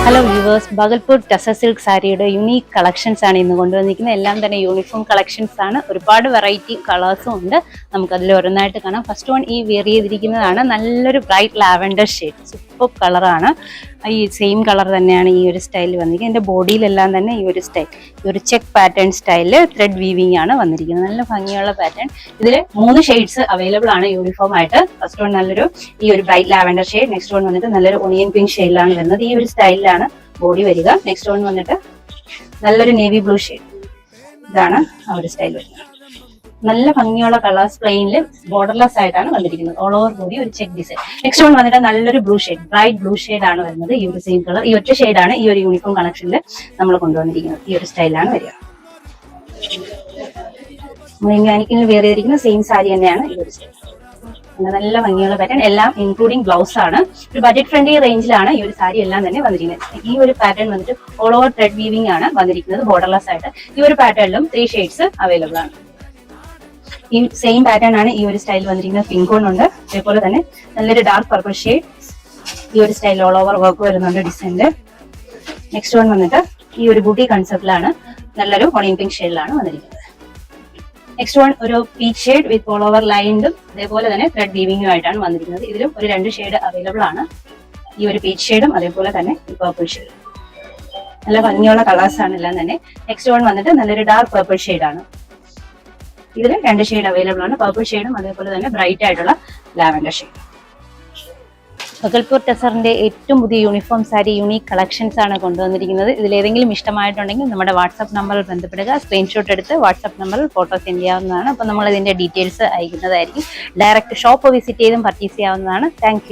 Hello viewers, Bhagalpur tussar silk സാരിയുടെ unique collections ആണ് ഇന്ന് കൊണ്ടുവന്നിരിക്കുന്നത്. എല്ലാം തന്നെ യൂണിഫോം കളക്ഷൻസ് ആണ്. ഒരുപാട് വെറൈറ്റി കളേഴ്സും ഉണ്ട്. നമുക്കതിൽ ഓരോന്നായിട്ട് കാണാം. ഫസ്റ്റ് വൺ ഈ വെയർ ചെയ്തിരിക്കുന്നതാണ് നല്ലൊരു ബ്രൈറ്റ് ലാവൻഡർ ഷെയ്ഡ്, സൂപ്പർ കളറാണ്. ഈ സെയിം കളർ തന്നെയാണ് ഈ ഒരു സ്റ്റൈൽ വന്നിരിക്കുന്നത്. എൻ്റെ ബോഡിയിലെല്ലാം തന്നെ ഈ ഒരു സ്റ്റൈൽ, ഈ ഒരു ചെക്ക് പാറ്റേൺ സ്റ്റൈലിൽ ത്രെഡ് വീവിംഗ് ആണ് വന്നിരിക്കുന്നത്. നല്ല ഭംഗിയുള്ള പാറ്റേൺ. ഇതിൽ 3 ഷെയ്ഡ്സ് അവൈലബിൾ ആണ് യൂണിഫോം ആയിട്ട്. ഫസ്റ്റ് വൺ നല്ലൊരു ഈ ഒരു bright lavender shade, next one വന്നിട്ട് നല്ലൊരു ഒണിയൻ പിങ്ക് ഷെയ്ഡിലാണ് വരുന്നത്. ഈ ഒരു സ്റ്റൈലിലാണ് ബോഡി വരിക. നെക്സ്റ്റ് വൺ വന്നിട്ട് നല്ലൊരു നേവി ബ്ലൂ ഷെയ്ഡ്, ഇതാണ് ആ ഒരു സ്റ്റൈൽ വരുന്നത്. നല്ല ഭംഗിയുള്ള കളേഴ്സ്, പ്ലെയിനിൽ ബോർഡർലെസ് ആയിട്ടാണ് വന്നിരിക്കുന്നത്. ഓൾ ഓവർ ബോഡി ഒരു ചെക്ക് ഡിസൈൻ. നെക്സ്റ്റ് വൺ വന്നിട്ട് നല്ലൊരു blue shade, bright blue shade ആണ് വരുന്നത്. ഈ ഒരു സെയിം കളർ, ഈ ഒറ്റ ഷെയ്ഡാണ് ഈ ഒരു യൂണിഫോം കളക്ഷനിൽ നമ്മൾ കൊണ്ടുവന്നിരിക്കുന്നത്. ഈ ഒരു സ്റ്റൈലാണ് വരിക. മാനിക്കിൽ വെയർ ചെയ്തിരിക്കുന്ന സെയിം സാരി തന്നെയാണ് ഈ ഒരു സ്റ്റൈൽ. നല്ല ഭംഗിയുള്ള പാറ്റേൺ, എല്ലാം ഇൻക്ലൂഡിംഗ് ബ്ലൗസ് ആണ്. ഒരു ബഡ്ജറ്റ് ഫ്രണ്ട്ലി റേഞ്ചിലാണ് ഈ ഒരു സാരി എല്ലാം തന്നെ വന്നിരിക്കുന്നത്. ഈ ഒരു പാറ്റേൺ വന്നിട്ട് ഓൾ ഓവർ ത്രെഡ് വീവിംഗ് ആണ് വന്നിരിക്കുന്നത്, ബോർഡർലെസ് ആയിട്ട്. ഈ ഒരു പാറ്റേണിലും 3 ഷെയ്ഡ്സ് അവൈലബിൾ ആണ്. ഈ സെയിം പാറ്റേൺ ആണ് ഈ ഒരു സ്റ്റൈൽ വന്നിരിക്കുന്നത്. പിങ്ക് ഉണ്ട്, അതേപോലെ തന്നെ നല്ലൊരു ഡാർക്ക് പർപ്പിൾ ഷെയ്ഡ്. ഈ ഒരു സ്റ്റൈൽ ഓൾ ഓവർ വർക്ക് വരുന്നുണ്ട് ഡിസൈനില്. നെക്സ്റ്റ് വൺ വന്നിട്ട് ഈ ഒരു ബൂട്ടി കൺസെപ്റ്റിലാണ്, നല്ലൊരു ഒണിയൻ പിങ്ക് ഷെയ്ഡിലാണ് വന്നിരിക്കുന്നത്. നെക്സ്റ്റ് വൺ ഒരു peach shade with all over ലൈൻഡും അതേപോലെ തന്നെ ത്രെഡ് വീവിംഗും ആയിട്ടാണ് വന്നിരിക്കുന്നത്. ഇതിലും ഒരു 2 ഷെയ്ഡ് അവൈലബിൾ ആണ്. ഈ ഒരു പീച്ച് ഷെയ്ഡും അതേപോലെ തന്നെ ഈ പർപ്പിൾ ഷെയ്ഡും. നല്ല ഭംഗിയുള്ള കളേഴ്സ് ആണ് എല്ലാം തന്നെ. നെക്സ്റ്റ് വൺ വന്നിട്ട് നല്ലൊരു ഡാർക്ക് പർപ്പിൾ ഷെയ്ഡാണ്. ഇതിൽ 2 ഷെയ്ഡ് അവൈലബിൾ ആണ്, പർപ്പിൾ ഷെയ്ഡും അതേപോലെ തന്നെ ബ്രൈറ്റ് ആയിട്ടുള്ള ലാവൻഡർ ഷെയ്ഡ്. ഭാഗൽപൂർ ടസറിന്റെ ഏറ്റവും പുതിയ യൂണിഫോം സാരി യൂണീക്ക് കളക്ഷൻസ് ആണ് കൊണ്ടുവന്നിരിക്കുന്നത്. ഇതിലേതെങ്കിലും ഇഷ്ടമായിട്ടുണ്ടെങ്കിൽ നമ്മുടെ വാട്സ്ആപ്പ് നമ്പറിൽ ബന്ധപ്പെടുക. സ്ക്രീൻഷോട്ട് എടുത്ത് വാട്സ്ആപ്പ് നമ്പറിൽ ഫോട്ടോ സെൻഡ് ചെയ്യാവുന്നതാണ്. അപ്പോൾ നമ്മൾ ഇതിന്റെ ഡീറ്റെയിൽസ് അയക്കുന്നതായിരിക്കും. ഡയറക്റ്റ് ഷോപ്പ് വിസിറ്റ് ചെയ്തും പർച്ചേസ് ചെയ്യാവുന്നതാണ്. താങ്ക്